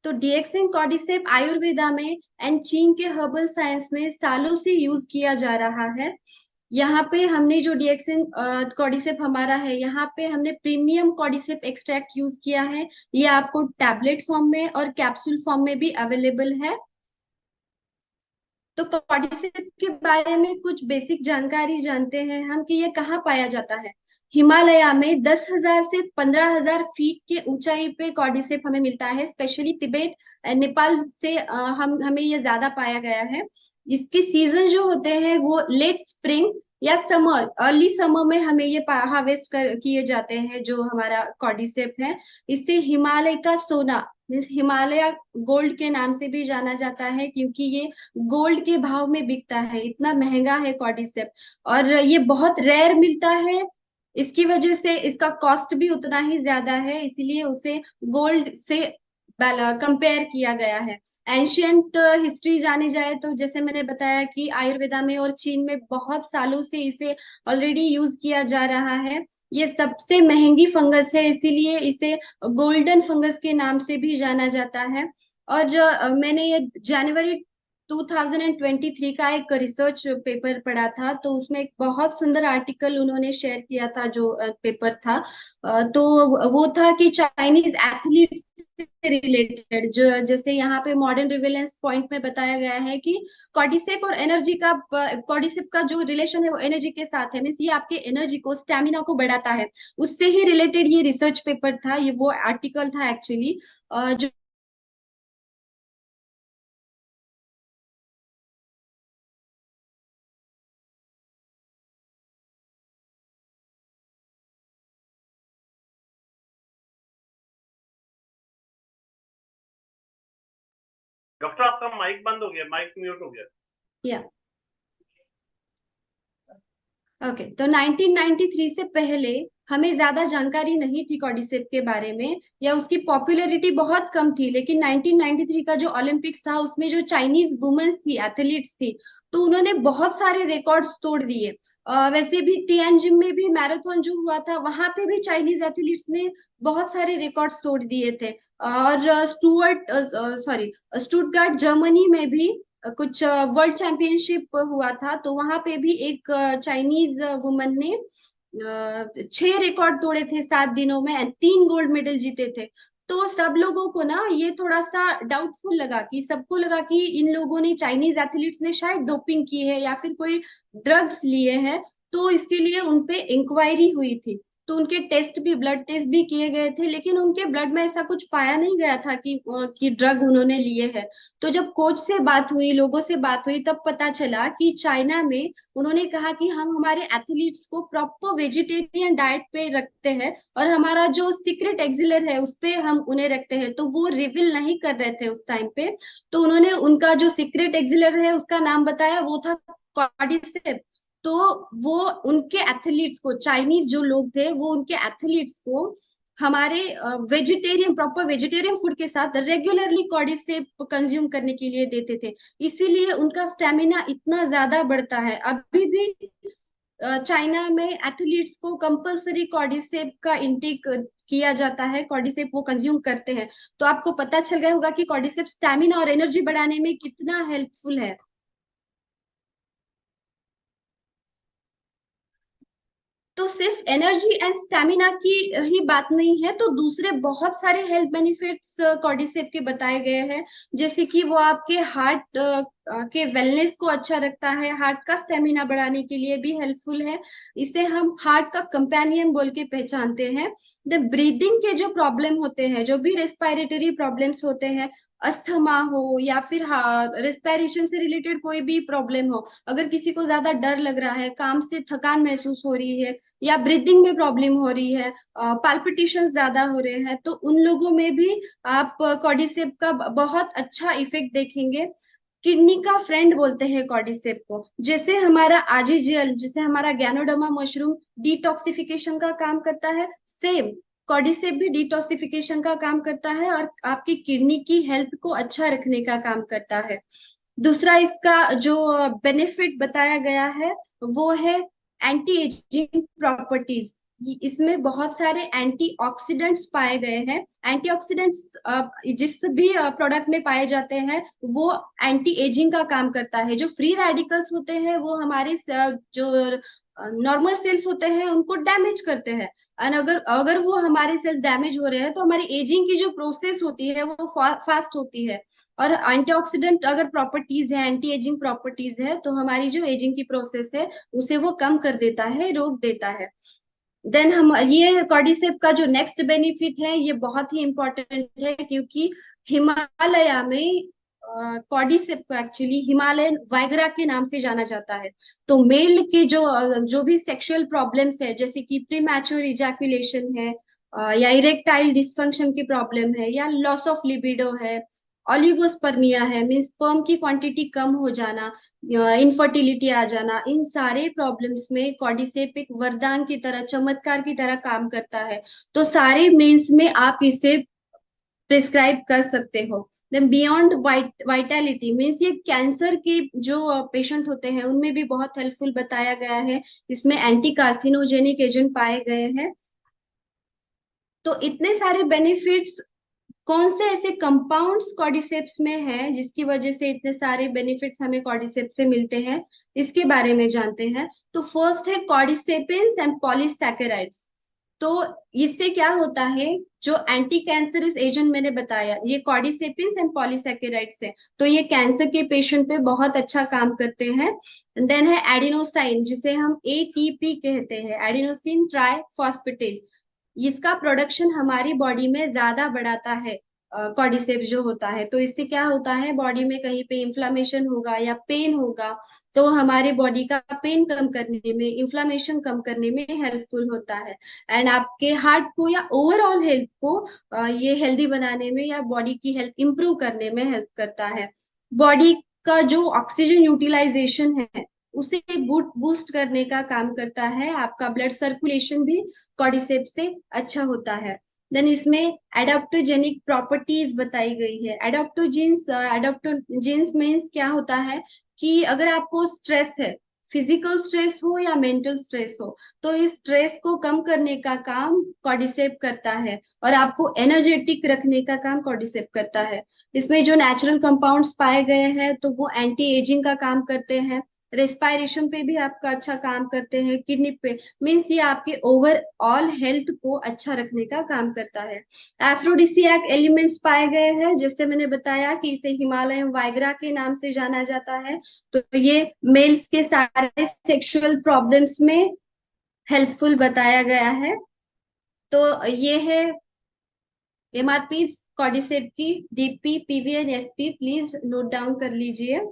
तो डीएक्सिन कॉर्डिसेप आयुर्वेदा में एंड चीन के हर्बल साइंस में सालों से यूज किया जा रहा है। यहाँ पे हमने जो डीएक्सिन कॉर्डिसेप हमारा है, यहाँ पे हमने प्रीमियम कॉर्डिसेप एक्सट्रैक्ट यूज किया है। ये आपको टैबलेट फॉर्म में और कैप्सूल फॉर्म में भी अवेलेबल है। तो कॉर्डिसेप के बारे में कुछ बेसिक जानकारी जानते हैं हम कि ये कहाँ पाया जाता है। हिमालय में 10,000 से 15,000 फीट के ऊंचाई पे कॉर्डिसेप हमें मिलता है। स्पेशली तिब्बत नेपाल से हम हमें ये ज्यादा पाया गया है। इसके सीजन जो होते हैं वो लेट स्प्रिंग या समर, अर्ली समर में हमें ये हार्वेस्ट कर किए जाते हैं जो हमारा कॉर्डिसेप है। इसे हिमालय का सोना मीन्स हिमालय गोल्ड के नाम से भी जाना जाता है, क्योंकि ये गोल्ड के भाव में बिकता है, इतना महंगा है कॉर्डिसेप। और ये बहुत रेयर मिलता है, इसकी वजह से इसका कॉस्ट भी उतना ही ज्यादा है, इसीलिए उसे गोल्ड से कंपेयर किया गया है। एंशियंट हिस्ट्री जानी जाए तो जैसे मैंने बताया कि आयुर्वेदा में और चीन में बहुत सालों से इसे ऑलरेडी यूज किया जा रहा है। ये सबसे महंगी फंगस है, इसीलिए इसे गोल्डन फंगस के नाम से भी जाना जाता है। और मैंने ये जनवरी 2023 का एक रिसर्च पेपर पढ़ा था, तो उसमें एक बहुत सुंदर आर्टिकल उन्होंने शेयर किया था। जो पेपर था तो वो था कि चाइनीज एथलीट्स से रिलेटेड, जो जैसे यहाँ पे मॉडर्न रिवेलेंस पॉइंट में बताया गया है कि कॉर्डिसेप और एनर्जी का कॉर्डिसेप का जो रिलेशन है वो एनर्जी के साथ है। मीन्स ये आपके एनर्जी को, स्टेमिना को बढ़ाता है। उससे ही रिलेटेड ये रिसर्च पेपर था, ये वो आर्टिकल था एक्चुअली जो। डॉक्टर आपका माइक बंद हो गया, माइक म्यूट हो गया। या ओके, तो 1993 से पहले हमें ज्यादा जानकारी नहीं थी कॉर्डिसेप के बारे में, या उसकी पॉपुलैरिटी बहुत कम थी। लेकिन 1993 का जो ओलंपिक्स था उसमें जो चाइनीज वुमेन्स थी, एथलीट्स थी, तो उन्होंने बहुत सारे रिकॉर्ड्स तोड़ दिए। वैसे भी तियानजिन में भी मैराथन जो हुआ था, वहां पे भी चाइनीज एथलीट्स ने बहुत सारे रिकॉर्ड्स तोड़ दिए थे। और स्टुटगार्ट जर्मनी में भी कुछ वर्ल्ड चैंपियनशिप हुआ था, तो वहां पे भी एक चाइनीज वुमन ने 6 रिकॉर्ड तोड़े थे 7 दिनों में, 3 गोल्ड मेडल जीते थे। तो सब लोगों को ना ये थोड़ा सा डाउटफुल लगा, कि सबको लगा कि इन लोगों ने, चाइनीज एथलीट्स ने शायद डोपिंग की है या फिर कोई ड्रग्स लिए हैं। तो इसके लिए उनपे इंक्वायरी हुई थी, तो उनके टेस्ट भी, ब्लड टेस्ट भी किए गए थे, लेकिन उनके ब्लड में ऐसा कुछ पाया नहीं गया था कि ड्रग उन्होंने लिए हैं। तो जब कोच से बात हुई, लोगों से बात हुई, तब पता चला कि चाइना में उन्होंने कहा कि हम हमारे एथलीट्स को प्रॉपर वेजिटेरियन डाइट पे रखते हैं, और हमारा जो सीक्रेट एक्सिलर है उस पे हम उन्हें रखते हैं। तो वो रिवील नहीं कर रहे थे उस टाइम पे। तो उन्होंने उनका जो सीक्रेट एक्सिलर है उसका नाम बताया, वो था कॉर्डिसेप। तो वो उनके एथलीट्स को, चाइनीज जो लोग थे वो उनके एथलीट्स को हमारे वेजिटेरियन, प्रॉपर वेजिटेरियन फूड के साथ रेगुलरली कॉर्डिसेप कंज्यूम करने के लिए देते थे। इसीलिए उनका स्टेमिना इतना ज्यादा बढ़ता है। अभी भी चाइना में एथलीट्स को कंपलसरी कॉर्डिसेप का इंटेक किया जाता है, कॉर्डिसेप वो कंज्यूम करते हैं। तो आपको पता चल गया होगा कि कॉर्डिसेप स्टेमिना और एनर्जी बढ़ाने में कितना हेल्पफुल है। तो सिर्फ एनर्जी एंड स्टेमिना की ही बात नहीं है, तो दूसरे बहुत सारे हेल्थ बेनिफिट्स कॉर्डिसेप के बताए गए हैं। जैसे कि वो आपके हार्ट के वेलनेस को अच्छा रखता है, हार्ट का स्टेमिना बढ़ाने के लिए भी हेल्पफुल है। इसे हम हार्ट का कंपेनियन बोल के पहचानते हैं। द ब्रीदिंग के जो प्रॉब्लम होते हैं, जो भी रेस्पिरेटरी प्रॉब्लम्स होते हैं, अस्थमा हो या फिर रेस्पिरेशन से रिलेटेड कोई भी प्रॉब्लम हो, अगर किसी को ज्यादा डर लग रहा है, काम से थकान महसूस हो रही है, या ब्रीदिंग में प्रॉब्लम हो रही है, पाल्पिटेशन ज्यादा हो रहे हैं, तो उन लोगों में भी आप कॉर्डिसेप का बहुत अच्छा इफेक्ट देखेंगे। किडनी का फ्रेंड बोलते हैं कॉर्डिसेप को। जैसे हमारा आजीजीएल, जैसे हमारा गैनोडर्मा मशरूम डिटॉक्सिफिकेशन का काम करता है, सेम कॉर्डिसेप भी डिटॉक्सिफिकेशन का काम करता है और आपकी किडनी की हेल्थ को अच्छा रखने का काम करता है। दूसरा इसका जो बेनिफिट बताया गया है वो है एंटी एजिंग प्रॉपर्टीज। इसमें बहुत सारे एंटीऑक्सीडेंट्स पाए गए हैं। एंटीऑक्सीडेंट्स जिस भी प्रोडक्ट में पाए जाते हैं वो एंटी एजिंग का काम करता है। जो फ्री रेडिकल्स होते हैं वो हमारे जो नॉर्मल सेल्स होते हैं उनको डैमेज करते हैं। और अगर अगर वो हमारे सेल्स डैमेज हो रहे हैं तो हमारी एजिंग की जो प्रोसेस होती है वो फास्ट होती है। और एंटीऑक्सीडेंट अगर प्रॉपर्टीज है, एंटी एजिंग प्रॉपर्टीज है, तो हमारी जो एजिंग की प्रोसेस है उसे वो कम कर देता है, रोक देता है। देन हम ये कॉर्डिसेप का जो नेक्स्ट बेनिफिट है ये बहुत ही इंपॉर्टेंट है, क्योंकि हिमालय में कॉर्डिसेप को एक्चुअली हिमालयन वाइगरा के नाम से जाना जाता है। तो मेल की जो भी सेक्सुअल प्रॉब्लम्स है, जैसे कि प्रीमैच्योर इजैकुलेशन है, या इरेक्टाइल डिसफंक्शन की प्रॉब्लम है, या लॉस ऑफ लिबिडो है, ऑलिगोस्पर्मिया है, मीन्स स्पर्म की क्वांटिटी कम हो जाना, इनफर्टिलिटी आ जाना, इन सारे प्रॉब्लम्स में कॉर्डिसेप एक वरदान की तरह, चमत्कार की तरह काम करता है। तो सारे मेंस में आप इसे प्रिस्क्राइब कर सकते हो। देन बियॉन्ड वाइटैलिटी मीन्स ये कैंसर के जो पेशेंट होते हैं उनमें भी बहुत हेल्पफुल बताया गया है। इसमें एंटी कार्सिनोजेनिक एजेंट पाए गए हैं। तो इतने सारे बेनिफिट्स, कौन से ऐसे कंपाउंड्स कॉर्डिसेप्स में है जिसकी वजह से इतने सारे बेनिफिट्स हमें कॉर्डिसेप्स से मिलते हैं, इसके बारे में जानते हैं। तो फर्स्ट है कॉर्डिसेपिन्स एंड पॉलीसैकेराइड्स। तो इससे क्या होता है, जो एंटी कैंसरस एजेंट मैंने बताया ये कॉर्डिसेपिन्स एंड पॉलीसैकेराइड्स है, तो ये कैंसर के पेशेंट पे बहुत अच्छा काम करते हैं। देन है एडिनोसाइन, जिसे हम एटीपी कहते हैं, एडिनोसिन ट्राइफॉस्फेटेज। इसका प्रोडक्शन हमारी बॉडी में ज्यादा बढ़ाता है कॉर्डिसेप्स जो होता है। तो इससे क्या होता है, बॉडी में कहीं पे इन्फ्लामेशन होगा या पेन होगा तो हमारे बॉडी का पेन कम करने में, इन्फ्लामेशन कम करने में हेल्पफुल होता है। एंड आपके हार्ट को या ओवरऑल हेल्थ को ये हेल्दी बनाने में या बॉडी की हेल्थ इंप्रूव करने में हेल्प करता है। बॉडी का जो ऑक्सीजन यूटिलाइजेशन है उसे बूस्ट करने का काम करता है। आपका ब्लड सर्कुलेशन भी कॉर्डिसेप से अच्छा होता है। देन इसमें एडाप्टोजेनिक प्रॉपर्टीज बताई गई है। एडाप्टोजेंस मीन्स क्या होता है कि अगर आपको स्ट्रेस है, फिजिकल स्ट्रेस हो या मेंटल स्ट्रेस हो, तो इस स्ट्रेस को कम करने का काम कॉर्डिसेप करता है और आपको एनर्जेटिक रखने का काम कॉर्डिसेप करता है। इसमें जो नेचुरल कंपाउंड्स पाए गए हैं तो वो एंटी एजिंग का काम करते हैं, रेस्पायरेशन पे भी आपका अच्छा काम करते हैं, किडनी पे, मीन्स ये आपके ओवरऑल हेल्थ को अच्छा रखने का काम करता है। एफ्रोडिसियाक एलिमेंट्स पाए गए हैं, जैसे मैंने बताया कि इसे हिमालयन वाइग्रा के नाम से जाना जाता है। तो ये मेल्स के सारे सेक्सुअल प्रॉब्लम्स में हेल्पफुल बताया गया है। तो ये है एमआरपी कॉर्डिसेप की, DP, PV and SP, please note down कर लीजिए।